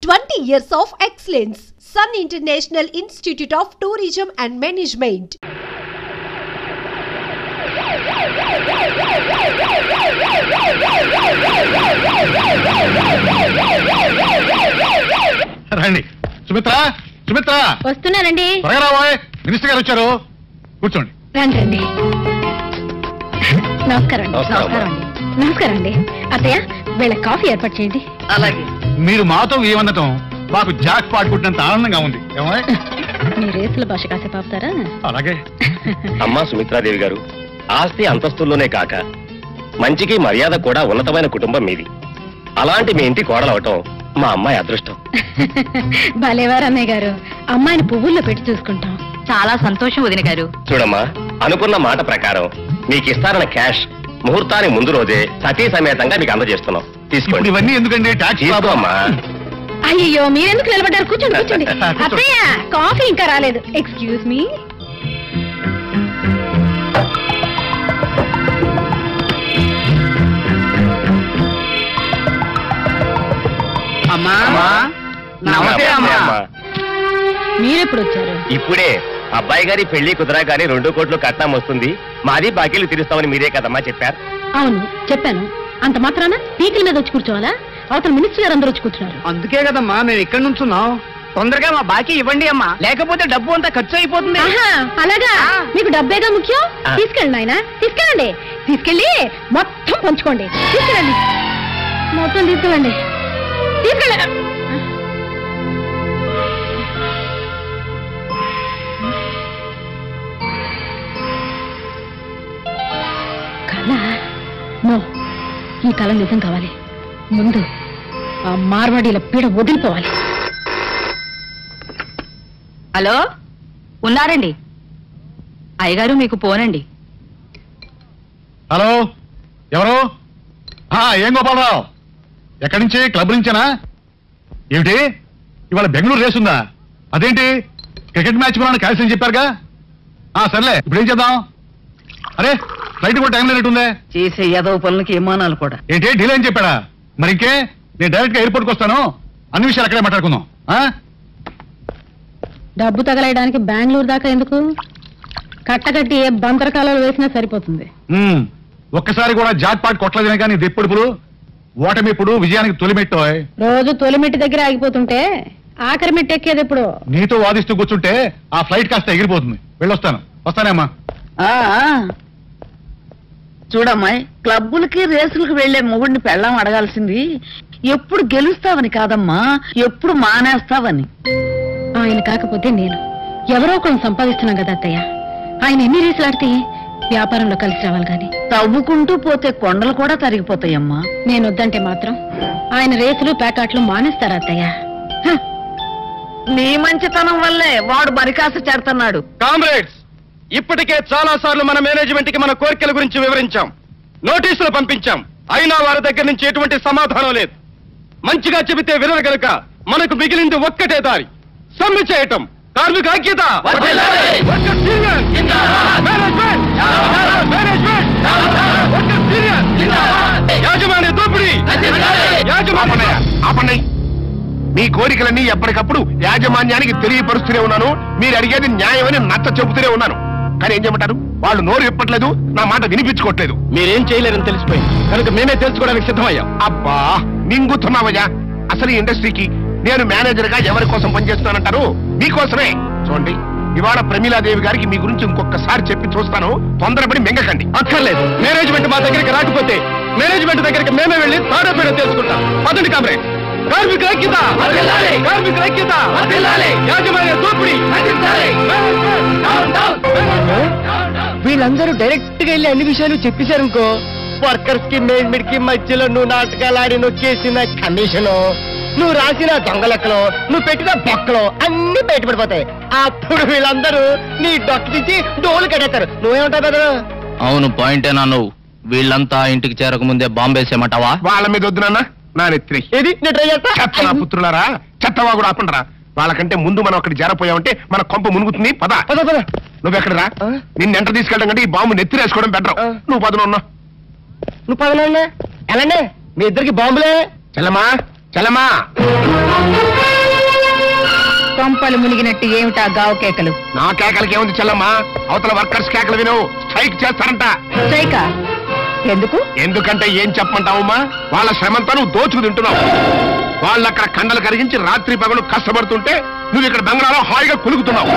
20 years of excellence. Sun International Institute of Tourism and Management. రండి సుమిత్ర, సుమిత్ర వస్తున్నానండి. Minister గారు వచ్చారు, కూర్చోండి. రండి రండి. నమస్కారం అండి. నమస్కారం అండి. నమస్కారం అండి. అత్తయ్య వీళ్ళ కాఫీ ఏర్పాటు చేయండి. అలాగే. మీరు మాతో ఏమనటం మాకు జాక్ పాట్ కొట్టినంత ఆనందంగా ఉంది. మీ రేసుల భాష కాసేపు ఆపుతారా? అలాగే. అమ్మా సుమిత్రాదేవి గారు, ఆస్తి అంతస్తుల్లోనే కాక మంచికి మర్యాద కూడా ఉన్నతమైన కుటుంబం మీది. అలాంటి మీ ఇంటి కోడలవటం మా అమ్మాయి అదృష్టం. భలేవారు అన్నయ్య గారు, అమ్మాయిని పువ్వుల్లో పెట్టి చూసుకుంటాం. చాలా సంతోషం వదిన గారు. చూడమ్మా, అనుకున్న మాట ప్రకారం మీకు ఇస్తారన్న క్యాష్ ముహూర్తానికి ముందు రోజే సతీ సమేతంగా మీకు అందజేస్తున్నాం. తీసుకోండి. ఇవన్నీ ఎందుకండి? తీసుకోమ్మా. అయ్యో మీరెందుకు నిలబడ్డారు? కూర్చోండి కూర్చోండి. అత్తయ్య కాఫీ ఇంకా రాలేదు. Excuse me. మీరెప్పుడు వచ్చారు? ఇప్పుడే. అబ్బాయి గారి పెళ్లి కుదరగానే 2 కోట్లు కట్నం వస్తుంది, మాది బాకీలు తీరుస్తామని మీరే కదమ్మా చెప్పారు. అవును చెప్పాను. అంత మాత్రాన పీకిల మీద వచ్చి కూర్చోవాలా? అవతల మినిస్టర్ గారు అందరూ వచ్చి కూర్చున్నారు. అందుకే కదమ్మా మేము ఇక్కడ నుంచున్నాం. తొందరగా మా బాకీ ఇవ్వండి అమ్మా, లేకపోతే డబ్బు అంతా ఖర్చు అయిపోతుంది. అలాగా? మీకు డబ్బేగా ముఖ్యం. తీసుకెళ్ళండి ఆయన, తీసుకెళ్ళండి. తీసుకెళ్ళి మొత్తం పంచుకోండి. తీసుకెళ్ళండి, మొత్తం తీసుకెళ్ళండి. తీసుకెళ్ళండి. కళ? నో, ఈ కళ నిజం కావాలి. ముందు ఆ మార్వాడీల పీడ వదిలిపోవాలి. హలో, ఉన్నారండి అయ్యగారు, మీకు పోనండి. హలో, ఎవరు? ఏం గోపాలరావు, ఎక్కడి నుంచి? క్లబ్ నుంచేనా? ఏమిటి ఇవాళ బెంగళూరు రేస్ ఉందా? అదేంటి క్రికెట్ మ్యాచ్ మనం క్యాన్సిల్ చెప్పారుగా? సర్లే, ఇప్పుడు ఏం చేద్దాం? అరే ఫ్లైట్ కూడా టైం లేనట్టుందే. చేసే యాదవ పనులకి విమానాలు కూడా. ఏంటి డీల్ అని చెప్పాడా? మరి ఇంకే, నేను డైరెక్ట్ గా ఎయిర్పోర్ట్కి వస్తాను, అన్ని విషయాలు అక్కడే మాట్లాడుకుందాం. డబ్బు తగలేయడానికి బెంగళూరు దాకా ఎందుకు? కట్టకట్టి ఏ బంతరకాలలో వేసినా సరిపోతుంది. ఒక్కసారి కూడా జాక్ పాట్ కొట్టలేదనే కానీ దెప్పుడుపులు ఓటమి ఇప్పుడు విజయానికి తొలిమెట్టు. రోజు తొలిమెట్టి దగ్గర ఆగిపోతుంటే ఆఖరి మెట్టి ఎక్కేది ఎప్పుడు? నీతో వాదిస్తూ కూర్చుంటే ఆ ఫ్లైట్ కాస్త ఎగిరిపోతుంది. వెళ్ళొస్తాను. వస్తానేమ్మా. చూడమ్మాయి, క్లబ్బులకి రేసులకు వెళ్లే మొగుడిని పెళ్ళాం అడగాల్సింది ఎప్పుడు గెలుస్తావని కాదమ్మా, ఎప్పుడు మానేస్తావని. ఆయన కాకపోతే నేను ఎవరో ఒకరు సంపాదిస్తున్నాం కదా అత్తయ్య. ఆయన ఎన్ని రేసులు ఆడితే వ్యాపారంలో కలిసి రావాలి గాని. తవ్వుకుంటూ పోతే కొండలు కూడా తరిగిపోతాయమ్మా. నేను వద్దంటే మాత్రం ఆయన రేసులు పేకాట్లు మానేస్తారా అత్తయ్య? నీ మంచితనం వల్లే వాడు బరికాసు చేరుతున్నాడు. కామ్రేడ్స్, ఇప్పటికే చాలా సార్లు మన మేనేజ్మెంట్ కి మన కోరికల గురించి వివరించాం, నోటీసులు పంపించాం. అయినా వారి దగ్గర నుంచి ఎటువంటి సమాధానం లేదు. మంచిగా చెబితే వినరు గనుక మనకు మిగిలింది ఒక్కటే దారి, సమ్మె చేయటం. కార్మిక ఐక్యత, యాజమాన్య దోపిడీ. ఆపండి. మీ కోరికలన్నీ ఎప్పటికప్పుడు యాజమాన్యానికి తెలియపరుస్తూనే ఉన్నాను. మీరు అడిగేది న్యాయమని నచ్చ చెబుతూనే ఉన్నాను. కానీ ఏం చెప్పమంటారు? వాళ్ళు నోరు ఇప్పట్లేదు, నా మాట వినిపించుకోవట్లేదు. మీరేం చేయలేరని తెలిసిపోయింది కనుక మేమే తెలుసుకోవడానికి సిద్ధమయ్యాం. అబ్బా, నింగుతున్నావయ్యా. అసలు ఈ ఇండస్ట్రీకి నేను మేనేజర్ గా ఎవరి కోసం పనిచేస్తానంటారు? మీకోసమే. చూడండి, ఇవాళ ప్రమీలాదేవి గారికి మీ గురించి ఇంకొకసారి చెప్పి చూస్తాను. తొందరపడి మింగకండి. అక్కర్లేదు. మేనేజ్మెంట్ మా దగ్గరికి రాకపోతే మేనేజ్మెంట్ దగ్గరికి మేమే వెళ్ళి తాడోపేడ తెలుసుకుంటాం. పదండి కామ్రేడ్. కార్మిక ఐక్యత, కార్మిక ఐక్యత, యాజమాన్య దోపిడీ. వీళ్ళందరూ డైరెక్ట్ గా వెళ్ళి అన్ని విషయాలు చెప్పేశారనుకో, వర్కర్స్ కి మేనేజ్మెంట్ కి మధ్యలో నువ్వు నాటకాలు ఆడి నొక్కేసిన కమిషను, నువ్వు రాసిన దొంగలెక్కలు, నువ్వు పెట్టిన బొక్కలు అన్ని బయటపడిపోతాయి. అప్పుడు వీళ్ళందరూ నీ డొక్క తీసి డోలు కట్టేస్తారు. నువ్వేమంటావు కదా? అవును, పాయింటేనా నువ్వు? వీళ్ళంతా ఇంటికి చేరక ముందే బాంబేసేమంటావా? వాళ్ళ మీద వద్దు నాన్న, నా నెత్తి. ఏది నేను ట్రై చేస్తా. చెత్త నా పుత్రులారా, చెత్తవా కూడా ఆపండిరా. వాళ్ళకంటే ముందు మనం అక్కడ జరపోయామంటే మన కొంప మునుగుతుంది. పద పద పద. నువ్వెక్కడరా? నిన్ను ఎంట తీసుకెళ్ళడం కంటే ఈ బాంబు నెత్తిరేసుకోవడం బెటర్. నువ్వు పదనున్నా. నువ్వు పదనండి. ఎలాండి మీ ఇద్దరికి బాంబులే. చల్లమా చల్లమా. కొంపలు మునిగినట్టు ఏమిటా గావు కేకలు? నా కేకలకి ఏముంది చెల్లమ్మా, అవతల వర్కర్స్ కేకలు విను. స్ట్రైక్ చేస్తారంట. స్ట్రైకా? ఎందుకు? ఎందుకంటే ఏం చెప్పమంటావమ్మా, వాళ్ళ శ్రమంతా నువ్వు దోచుకు తింటున్నావు. వాళ్ళు అక్కడ కండలు కరిగించి రాత్రి పగలు కష్టపడుతుంటే నువ్వు ఇక్కడ బంగ్లాలో హాయిగా కులుకుతున్నావు.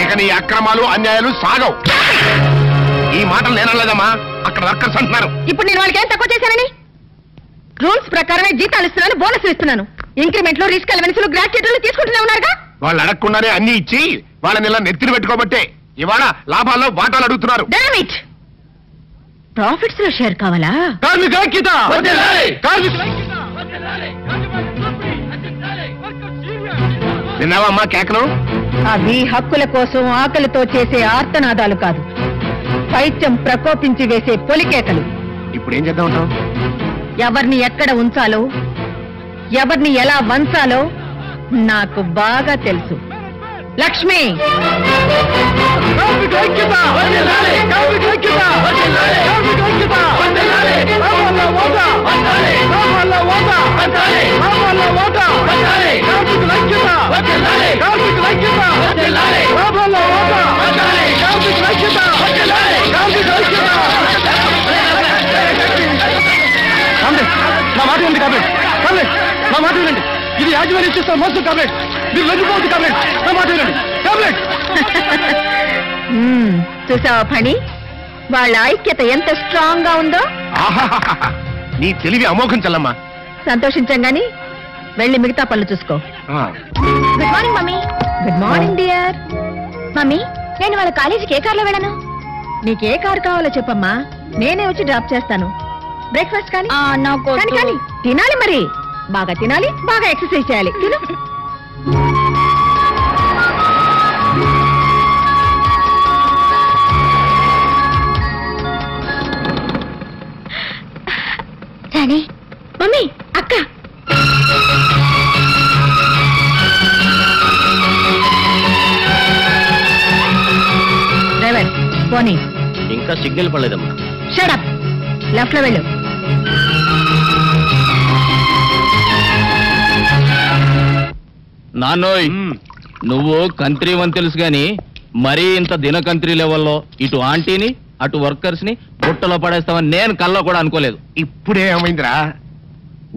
ఇక నీ అక్రమాలు అన్యాయాలు సాగవు. ఈ మాటలు నేనలేదమ్మా, అక్కడ వర్కర్స్ అంటున్నారు. ఇప్పుడు నేను వాళ్ళకి ఏం తక్కువ చేశానని? రూల్స్ ప్రకారమే జీతాలు ఇస్తున్నాను, బోనస్ ఇస్తున్నాను. ఇంక్రిమెంట్లు, రిస్క్ అలవెన్స్లు, గ్రాట్యుటీలు తీసుకుంటూనే ఉన్నారుగా. వాళ్ళు అడగకుండానే అన్ని ఇచ్చి వాళ్ళని ఇలా నెత్తిని పెట్టుకోబట్టే ఇవాళ లాభాల్లో వాటాలు అడుగుతున్నారు. ప్రాఫిట్స్ లో షేర్ కావాలా? కార్మిక ఐక్యత! విన్నావమ్మా కేకలు? అవి హక్కుల కోసం ఆకలితో చేసే ఆర్తనాదాలు కాదు, పైత్యం ప్రకోపించి వేసే పొలికేకలు. ఇప్పుడు ఏం చేద్దాం ఉంటావు? ఎవరిని ఎక్కడ ఉంచాలో, ఎవరిని ఎలా వంచాలో నాకు బాగా తెలుసు. లక్ష్మి, కార్మిక ఐక్యత! కార్మిక ఐక్యత! కార్మిక ఐక్యత! రావాలా ఓటా! రావాలా ఓటా! రావాలా ఓటా! కార్మికుల ఐక్యత! కార్మికుల ఐక్యత! రావాలా ఓటా! కార్మికుల ఐక్యత! కార్మికుల ఐక్యత! నా మాట ఉంది కాబట్టి నా మాట వినండి. ఇది యాజమాన్యం చేస్తున్న మోసం కాబట్టి మీరు వెళ్ళిపోవద్దు కాబట్టి నా మాట వినండి. చూసావా పని, వాళ్ళ ఐక్యత ఎంత స్ట్రాంగ్ గా ఉందో. ఆహాహాహా. నీ తెలివి అమోఘం చెల్లమ్మా. సంతోషించాం గాని వెళ్ళి మిగతా పనులు చూసుకో. Good morning mummy. Good morning dear. Mummy, నేను వాళ్ళ కాలేజీకి ఏ కార్లో వెళ్ళను? నీకే కారు కావాలో చెప్పమ్మా, నేనే వచ్చి డ్రాప్ చేస్తాను. బ్రేక్ఫాస్ట్ కానీ? కానీ తినాలి, మరి బాగా తినాలి, బాగా ఎక్సర్సైజ్ చేయాలి. తిను. రాణి, మమ్మీ, అక్క. డ్రైవర్ పోనీ. ఇంకా సిగ్నల్ పడలేదమ్మా. Shut up. లెఫ్ట్ లో వెళ్ళు. నాన్నోయ్, నువ్వు కంత్రి అని తెలుసు గాని మరీ ఇంత దినకంత్రి లెవెల్లో ఇటు ఆంటీని అటు వర్కర్స్ ని బుట్టలో పడేస్తామని నేను కల్లో కూడా అనుకోలేదు. ఇప్పుడే ఏమైందిరా,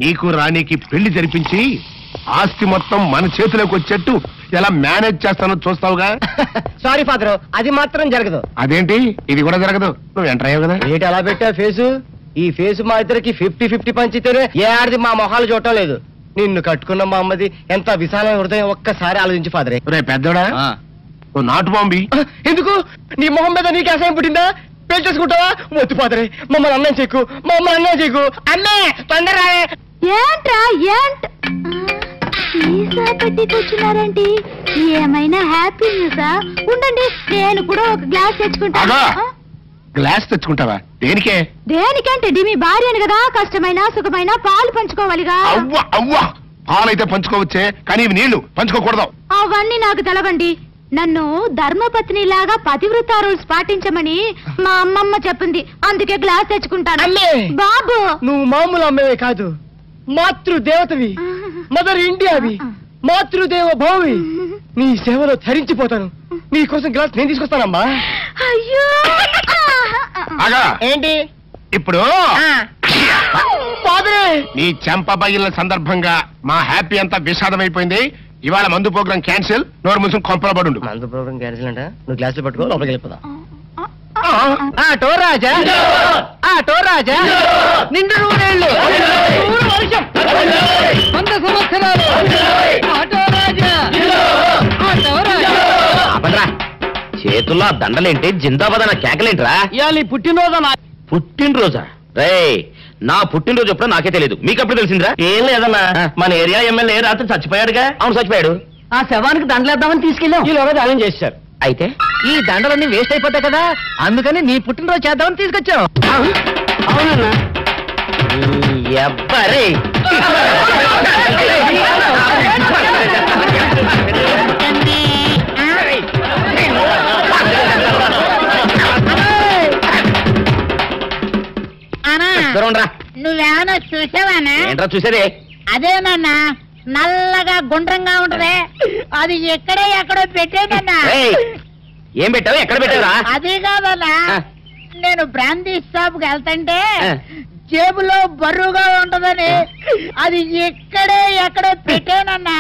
నీకు రాణికి పెళ్లి జరిపించి ఆస్తి మొత్తం మన చేతిలోకి వచ్చేట్టు ఎలా మేనేజ్ చేస్తానో చూస్తావుగా. సారీ ఫాదర్, అది మాత్రం జరగదు. అదేంటి, ఇది కూడా జరగదు? నువ్వు ఎంటర్ అయ్యావు కదా. ఏంటి అలా పెట్టా ఫేసు? ఈ ఫేసు మా ఇద్దరికి 50-50 పంచితేనే ఏ ఆడిది మా మొహాలు చూడటం లేదు. నిన్ను కట్టుకున్న మా అమ్మది ఎంత విశాలమైన హృదయం, ఒక్కసారి ఆలోచించి ఫాదరే. రే పెద్దోడా, నువ్వు నాటు బాంబి. ఎందుకు? నీ మొహం మీద నీకు అసహ్యం పుట్టిందా? పెళ్లి చేసుకుంటావా? వద్దు ఫాదరే, మమ్మల్ని అన్నం చెక్కు, మమ్మల్ని అన్నం చెక్కు. అన్నే తొందర. ఏంట్రా వచ్చినారంటే ఏమైనా హ్యాపీ న్యూసా? ఉండండి, నేను కూడా ఒక గ్లాస్ తెచ్చుకుంటాను. గ్లాస్ తెచ్చుకుంటావా? దేనికే? దేనికంటే మీ భార్యను కదా, కష్టమైన సుఖమైన పాలు పంచుకోవాలిగా. అవ్వ అవ్వ, పాలైతే పంచుకోవచ్చే, కానీ ఇవి నీళ్లు పంచుకోకూడదు. అవన్నీ నాకు తెలవండి. నన్ను ధర్మపత్ని లాగా పతివ్రత రూల్స్ పాటించమని మా అమ్మమ్మ చెప్పింది, అందుకే గ్లాస్ తెచ్చుకుంటాను. అమ్మే బాబు, నువ్వు మామూలు అమ్మవే కాదు, మాతృదేవతవి, మదర్ ఇండియావి, మాతృదేవ భౌవి. నీ సేవలో ధరించిపోతాను. నీ కోసం గ్లాస్ నేను తీసుకొస్తానమ్మా. అయ్యో ఏంటి ఇప్పుడు నీ చెంప బగిలిన సందర్భంగా మా హ్యాపీ అంతా విషాదమైపోయింది. ఇవాళ మందు ప్రోగ్రాం క్యాన్సిల్. నోరు మూసుకుని కొంపల పడుండు. మందు ప్రోగ్రాం క్యాన్సిల్ అంట. నువ్వు గ్లాసులు పట్టుకో, లోపలికి వెళ్ళిపోదాం. ఆటో రాజా, ఆటో రాజా, నిండు నూనెళ్ళు, 100 సంవత్సరాలు. ఆటో రాజా, ఆటో రాజా. చేతుల్లో దండలేంటి, జిందాబాద్ అన్న కేకలేంట్రా? ఇవాళ పుట్టినరోజు. పుట్టినరోజా? రే, నా పుట్టినరోజు ఎప్పుడో నాకే తెలియదు, మీకు ఎప్పుడు తెలిసిందిరా? ఏం లేదన్నా, మన ఏరియా ఎమ్మెల్యే రాత్రి చచ్చిపోయాడుగా. అవును, చచ్చిపోయాడు. ఆ శవానికి దండలేద్దామని తీసుకెళ్ళాం. ఈలోగా దానం చేశారు. అయితే ఈ దండలన్నీ వేస్ట్ అయిపోతాయి కదా, అందుకని నీ పుట్టినరోజు చేద్దామని తీసుకొచ్చాం. అవునన్నా. ఎవ్వరే నువ్వేమన్నా చూసావానా? ఏంట్రా చూసేదే? అదేనన్నా, నల్లగా గుండ్రంగా ఉంటదే అది ఎక్కడే ఎక్కడో పెట్టేదన్నా. ఏం పెట్టావు? ఎక్కడ పెట్టావురా? అదే కాదన్నా, నేను బ్రాందీ షాప్ కి వెళ్తుంటే జేబులో బరువుగా ఉంటదని అది ఎక్కడే ఎక్కడో పెట్టానన్నా.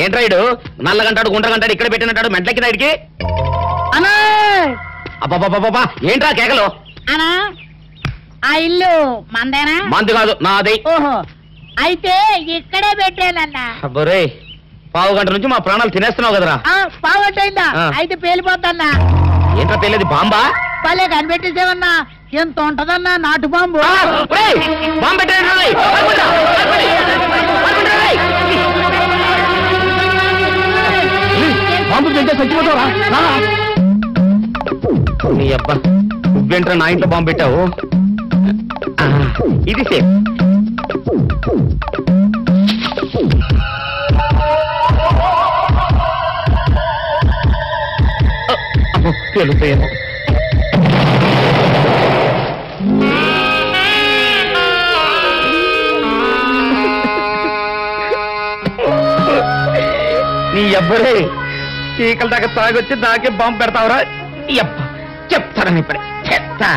ఏంట్రాయుడు నల్లగంటాడు గుండ్రగంటాడు ఇక్కడ పెట్టినట్టాడు మెంట్లకి రైడ్కి అన్నా. అబ్బాబాబా ఏంట్రా కేకలు? అన్నా ఆ ఇల్లు మందేనా? మంది కాదు నాది. ఓహో, అయితే ఇక్కడే పెట్టానన్నా. అబ్బరే పావు గంట నుంచి మా ప్రాణాలు తినేస్తున్నావు కదరా. పావట్టయిందా? అయితే పేలిపోతాన్నా. ఏంట్రా పేలేది? బాంబా? పల్లె కనిపెట్టేసేవన్నా. ఎంత ఉంటదన్నా నాటు బాంబు. బాంబు పెట్టండి. బాంబు పెడితే చచ్చిపోతావా? నీ అబ్బా నువ్వేంట్రా నా ఇంట్లో బాంబు పెట్టావు? ఇది సేఫ్. తెలుస్తాయేమో. నీ ఎవ్వరే చీకల దాకా తాగొచ్చి నాకే బాంబు పెడతావురా? ఎప్ప చెప్తారని ఇప్పుడే చెప్తా.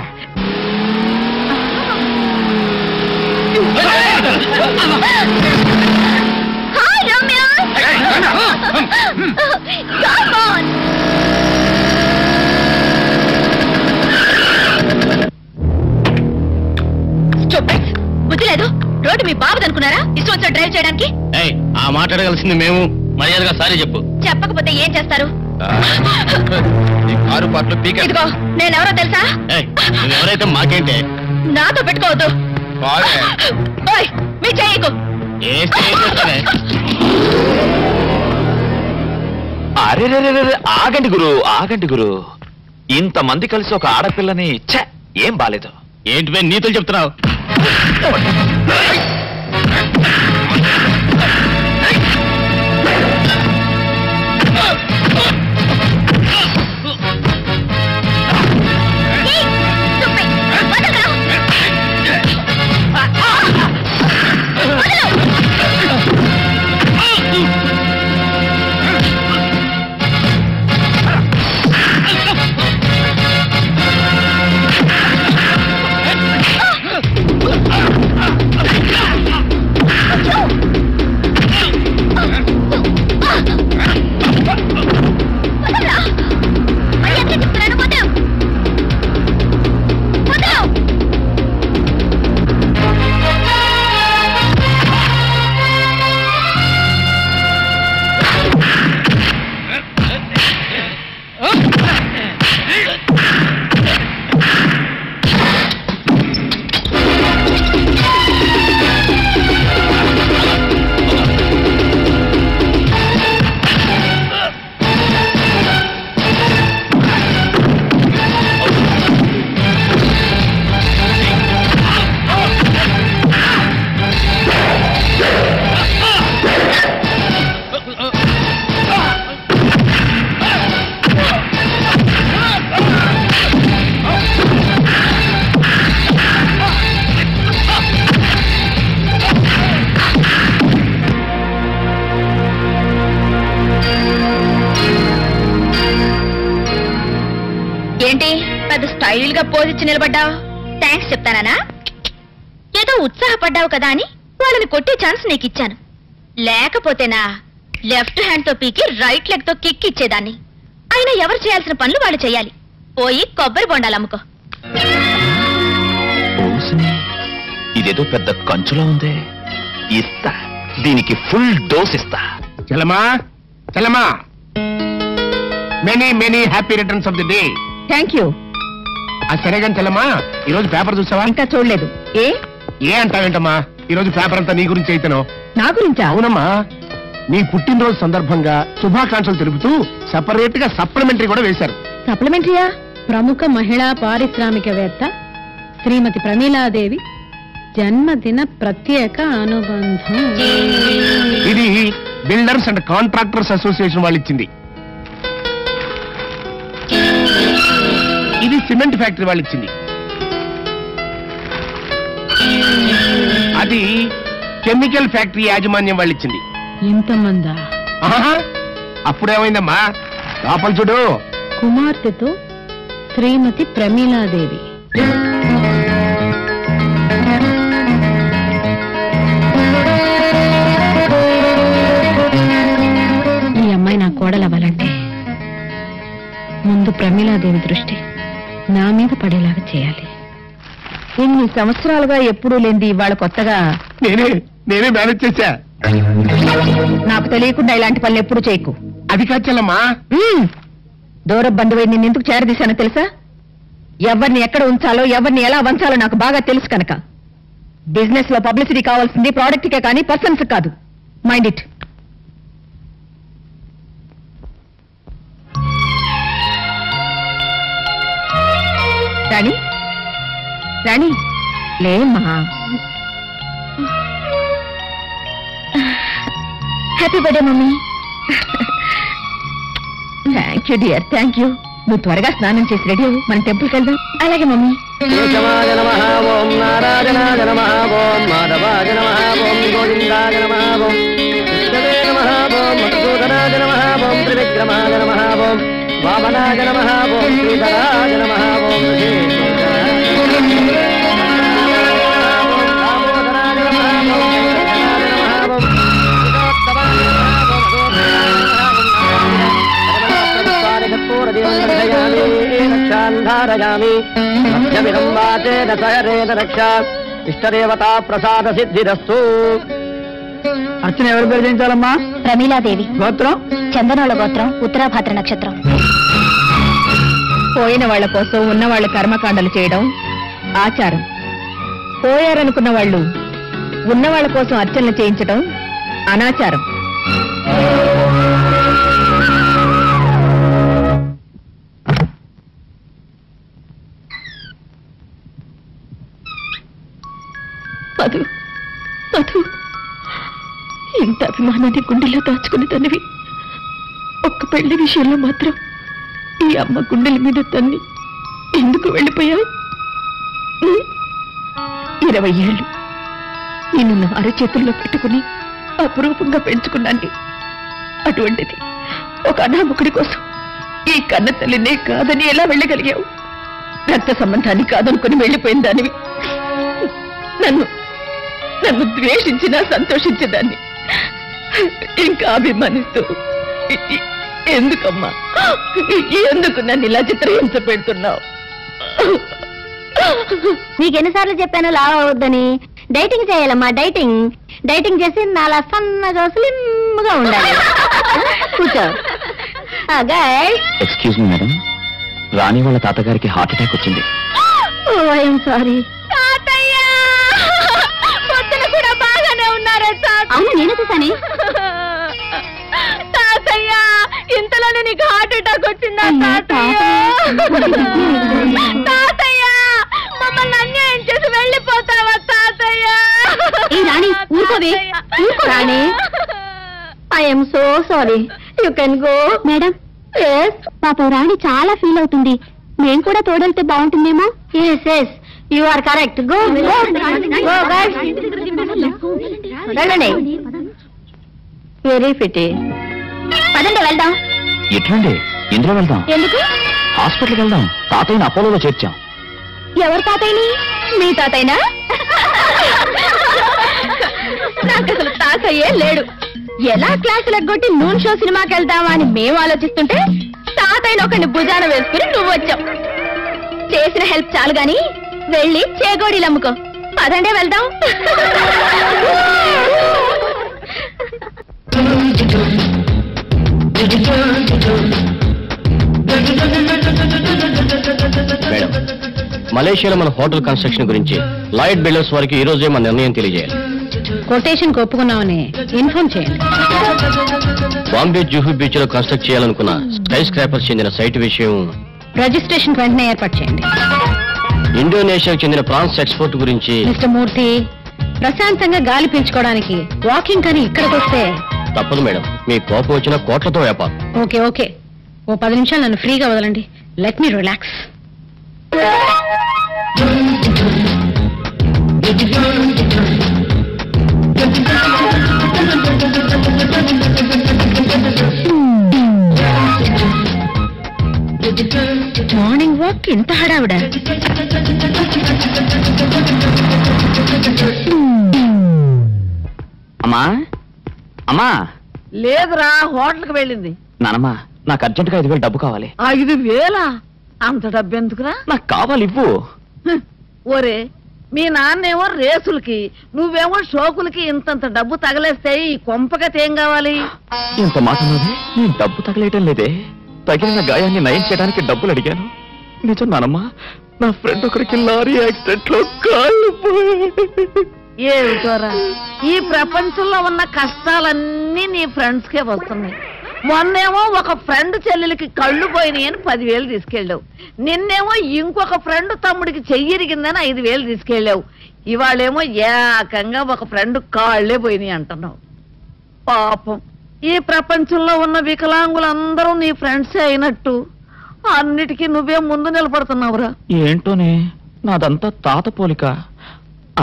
బుద్ధి లేదు. రోడ్డు మీ బాబుది అనుకున్నారా ఇష్టం వచ్చా డ్రైవ్ చేయడానికి? ఆ మాట్లాడగలసింది మేము. మర్యాదగా సారీ చెప్పు. చెప్పకపోతే ఏం చేస్తారు? కారు పాటలు పీక. ఇదిగో నేనెవరో తెలుసా? ఎవరైతే మాకేంటే? నాతో పెట్టుకోవద్దు. మీ చేయకు. అరే ఆగండి గురు, ఆగండి గురు. ఇంతమంది కలిసి ఒక ఆడపిల్లని ఏం బాలేదు. ఏంటి నీతులు చెప్తున్నావు? ఏంటి పెద్ద స్టైల్ గా పోజిచ్చి నిలబడ్డావు? థ్యాంక్స్ చెప్తానా? ఏదో ఉత్సాహపడ్డావు కదా అని వాళ్ళని కొట్టే ఛాన్స్ నీకు ఇచ్చాను. లేకపోతేనా లెఫ్ట్ హ్యాండ్ తో పీకి రైట్ లెగ్ తో కిక్ ఇచ్చేదాన్ని. అయినా ఎవరు చేయాల్సిన పనులు వాళ్ళు చేయాలి. పోయి కొబ్బరి బొండాలు అమ్ముకో. ఇదేదో పెద్ద కంచులో ఉంది. ఇస్తా, దీనికి ఫుల్ డోస్ ఇస్తా. చలమా చలమా, many many happy returns of the day. Thank you. సరే కానీ చలమా, ఈ రోజు పేపర్ చూసావా? ఇంకా చూడలేదు. ఏ అంటావేంటమ్మా? ఈ రోజు పేపర్ అంతా నీ గురించి అయితేనో. నా గురించా? అవునమ్మా, నీ పుట్టినరోజు సందర్భంగా శుభాకాంక్షలు తెలుపుతూ సెపరేట్ గా సప్లిమెంటరీ కూడా వేశారు. సప్లిమెంటరీయా? ప్రముఖ మహిళా పారిశ్రామికవేత్త శ్రీమతి ప్రమీలాదేవి జన్మదిన ప్రత్యేక అనుబంధం. ఇది బిల్డర్స్ అండ్ కాంట్రాక్టర్స్ అసోసియేషన్ వాళ్ళు ఇచ్చింది. ఇది సిమెంట్ ఫ్యాక్టరీ వాళ్ళు ఇచ్చింది. అది కెమికల్ ఫ్యాక్టరీ యాజమాన్యం వాళ్ళు ఇచ్చింది. ఇంతమందా? అప్పుడేమైందమ్మా? లోపల చూడు. కుమార్తెతో శ్రీమతి ప్రమీలాదేవి. ఈ అమ్మాయి నా కోడలవ్వాలంటే ముందు ప్రమీలాదేవి దృష్టి నా మీద పడేలాగా చేయాలి. ఇన్ని సంవత్సరాలుగా ఎప్పుడూ లేనిది ఇవాళ కొత్తగా నేనే మేనేజ్ చేశా. నాకు తెలియకుండా ఇలాంటి పనులు ఎప్పుడు చేయకు. అది కాచెల్లమ్మా. దూర బంధువై నిన్నెందుకు చేరదీశానో తెలుసా? ఎవరిని ఎక్కడ ఉంచాలో ఎవరిని ఎలా వంచాలో నాకు బాగా తెలుసు కనుక. బిజినెస్ లో పబ్లిసిటీ కావాల్సింది ప్రోడక్ట్కే కానీ పర్సన్స్ కాదు. Mind it. రాణి రాణి లేమ్మా. Happy birthday mummy. Thank you dear, thank you. నువ్వు త్వరగా స్నానం చేసి రెడీ అవ్వు, మన టెంపుల్కి వెళ్దాం. అలాగే మమ్మీ. కేశవాయ నమః ఓం నారాయణాయ నమః ఓం మాధవాయ నమః ఓం గోవిందాయ నమః ఓం విష్ణవే నమః ఓం మధుసూదనాయ నమః ఓం త్రివిక్రమాయ నమః ఓం వామనాయ నమః ఓం శ్రీధరాయ నమః ఓం ఇష్టదేవతా ప్రసాద సిద్ధిరస్తు. అర్చన ఎవరు పేరు చేయించాలమ్మా? ప్రమీలాదేవి. గోత్రం? చందనోళ గోత్రం, ఉత్తరాభాద్ర నక్షత్రం. పోయిన వాళ్ల కోసం ఉన్న వాళ్ళ కర్మకాండలు చేయడం ఆచారం. పోయారనుకున్న వాళ్ళు ఉన్న వాళ్ళ కోసం అర్చనలు చేయించడం అనాచారం. మధు, మధు, ఇంత అభిమానాన్ని గుండెలో దాచుకుని తనవి ఒక్క పెళ్లి విషయంలో మాత్రం ఈ అమ్మ గుండెల మీద తన్ని ఎందుకు వెళ్ళిపోయావు? 20 ఏళ్ళు నేను నా అరచేతుల్లో పెట్టుకుని అపురూపంగా పెంచుకున్నాను. అటువంటిది ఒక అనామకుడి కోసం ఈ కన్న తల్లినే కాదని ఎలా వెళ్ళగలిగావు? రక్త సంబంధాన్ని కాదనుకుని వెళ్ళిపోయిన దానివి నన్ను ద్వేషించినా సంతోషించేదాన్ని ఇంకా అభిమానిస్తూ ఎందుకమ్మా, ఎందుకు నన్ను ఇలా చిత్రహింస పెడుతున్నావు? నీకెన్నిసార్లు చెప్పాను లావ్ అవద్దని. డైటింగ్ చేయాలమ్మా, డైటింగ్ చేసి నాలా సన్నగా స్లిమ్ గా ఉండాలి. కూర్చో. ఎక్స్క్యూజ్ మీ మేడం, రాణి వాళ్ళ తాతగారికి హార్ట్ అటాక్ వచ్చింది. I'm sorry. పొద్దున కూడా బాగానే ఉన్నారా? అవును, నేను చూసాను. తాతయ్య, ఇంతలోనే నీకు హార్ట్ అటాక్ వచ్చిందా? తాతయ్య, మమ్మల్ని అన్యాయం చేసి వెళ్ళిపోతావా తాతయ్య? రాణి, ఊరుకోవే. Rani, I'm so sorry. You can go. Madam, పాపం రాణి చాలా ఫీల్ అవుతుంది. మేము కూడా తోడెళ్తే బాగుంటుందేమో. Yes yes, you are correct. Go go వెళ్ళండి. Very pity. పదండి వెళ్దాం. ఎట్లండి? ఇందులో వెళ్దాం. ఎందుకు? హాస్పిటల్కి వెళ్దాం. తాతయ్యని అపోలోలో చేర్చాం. ఎవరు తాతయ్యని? మీ తాతయ్యనా? నాకు అసలు తాతయ్యే లేడు. ఎలా క్లాసులు ఎగ్గొట్టి నూన్ షో సినిమాకి వెళ్దామా అని మేము ఆలోచిస్తుంటే తాతయ్యని ఒకరిని భుజాన వేసుకుని నువ్వు వచ్చావు. చేసిన హెల్ప్ చాలు గాని వెళ్ళి చేగోడీలు అమ్ముకో. పదండే వెళ్దాం. మేడం, మలేషియాలో మన హోటల్ కన్స్ట్రక్షన్ గురించి లాయిడ్ బిల్డర్స్ వారికి ఈ రోజే మన నిర్ణయం తెలియజేయాలి. కొటేషన్ ఒప్పుకున్నామని ఇన్ఫార్మ్ చేయండి. బాంబే జూహు బీచ్ లో కన్స్ట్రక్ట్ చేయాలనుకున్న స్కై స్క్రాపర్ చెందిన సైట్ విషయం రిజిస్ట్రేషన్ వెంటనే ఏర్పాటు చేయండి. ఇండోనేషియాకు చెందిన ప్రాన్స్ ఎక్స్పోర్ట్ గురించి మిస్టర్ మూర్తి, ప్రశాంతంగా గాలి పీల్చుకోవడానికి వాకింగ్ కానీ ఇక్కడికి వస్తే తప్పదు మేడం. మీ కోపం వచ్చిన కోట్లతో వ్యాపారం. ఓకే ఓకే, ఓ 10 నిమిషాలు నన్ను ఫ్రీగా వదలండి. Let me relax. వాక్ ఇంత హడావిడ. అమ్మా అమ్మా. లేదురా, హోటల్కి వెళ్ళింది. నానమ్మా, నాకు అర్జెంటుగా 5,000 డబ్బు కావాలి. 5,000? అంత డబ్బు ఎందుకురా? నాకు కావాలి, ఇవ్వు. ఒరే, మీ నాన్నేమో రేసులకి, నువ్వేమో షోకులకి ఇంతంత డబ్బు తగలేస్తే ఈ కొంపకత ఏం కావాలి? ఇంత మాట ఉన్నది, నేను డబ్బు తగలేయటం లేదే. తగిలిన గాయాన్ని నయం చేయడానికి డబ్బులు అడిగాను. నిజం నానమ్మా, నా ఫ్రెండ్ ఒకరికి లారీ యాక్సిడెంట్ లో కాళ్ళు ఏమిటోరా, ఈ ప్రపంచంలో ఉన్న కష్టాలన్నీ నీ ఫ్రెండ్స్ కే వస్తున్నాయి. మొన్నేమో ఒక ఫ్రెండ్ చెల్లెలకి కళ్ళు పోయినాయి అని 10,000 తీసుకెళ్ళావు. నిన్నేమో ఇంకొక ఫ్రెండ్ తమ్ముడికి చెయ్యిరిగిందని 5,000 తీసుకెళ్ళావు. ఇవాళేమో ఏకంగా ఒక ఫ్రెండ్ కాళ్లే పోయినాయి అంటున్నావు. పాపం, ఈ ప్రపంచంలో ఉన్న వికలాంగులందరూ నీ ఫ్రెండ్సే అయినట్టు అన్నిటికీ నువ్వే ముందు నిలబడుతున్నావురా. ఏంటోనే, నాదంతా తాత పోలిక.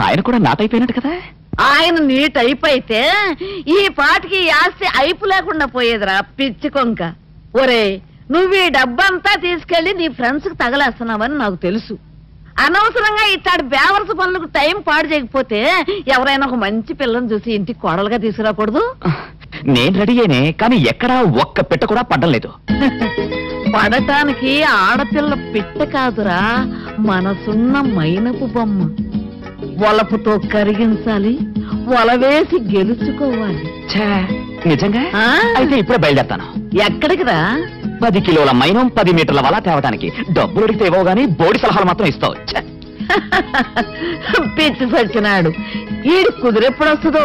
ఆయన కూడా నాటైపోయినట్టు కదా. ఆయన నీ టైప్ అయితే ఈ పాటికి ఆస్తి అయిపు లేకుండా పోయేదిరా పిచ్చి కొంక. ఒరే, నువ్వు ఈ డబ్బంతా తీసుకెళ్లి నీ ఫ్రెండ్స్ కి తగలేస్తున్నావని నాకు తెలుసు. అనవసరంగా ఇట్లాంటి బేవర్స్ పనులకు టైం పాడు చేయకపోతే ఎవరైనా ఒక మంచి పిల్లని చూసి ఇంటికి కోడలుగా తీసుకురాకూడదు? నేను రెడీ అయినే, కానీ ఎక్కడా ఒక్క పిట్ట కూడా పడ్డం లేదు. పడటానికి ఆడపిల్ల పిట్ట కాదురా, మనసున్న మైనపు బొమ్మ. వలపుతో కరిగించాలి, వలవేసి గెలుచుకోవాలి. నిజంగా? అయితే ఇప్పుడే బయలుదేరతాను. ఎక్కడికి రా? 10 కిలోల మైనం 10 మీటర్ల వల తేవటానికి. డబ్బులు అడిగితే ఇవ్వవు గానీ బోడి సలహాలు మాత్రం ఇస్తావు. పిచ్చి సచ్చినాడు, ఈడు కుదిరెప్పుడు వస్తుందో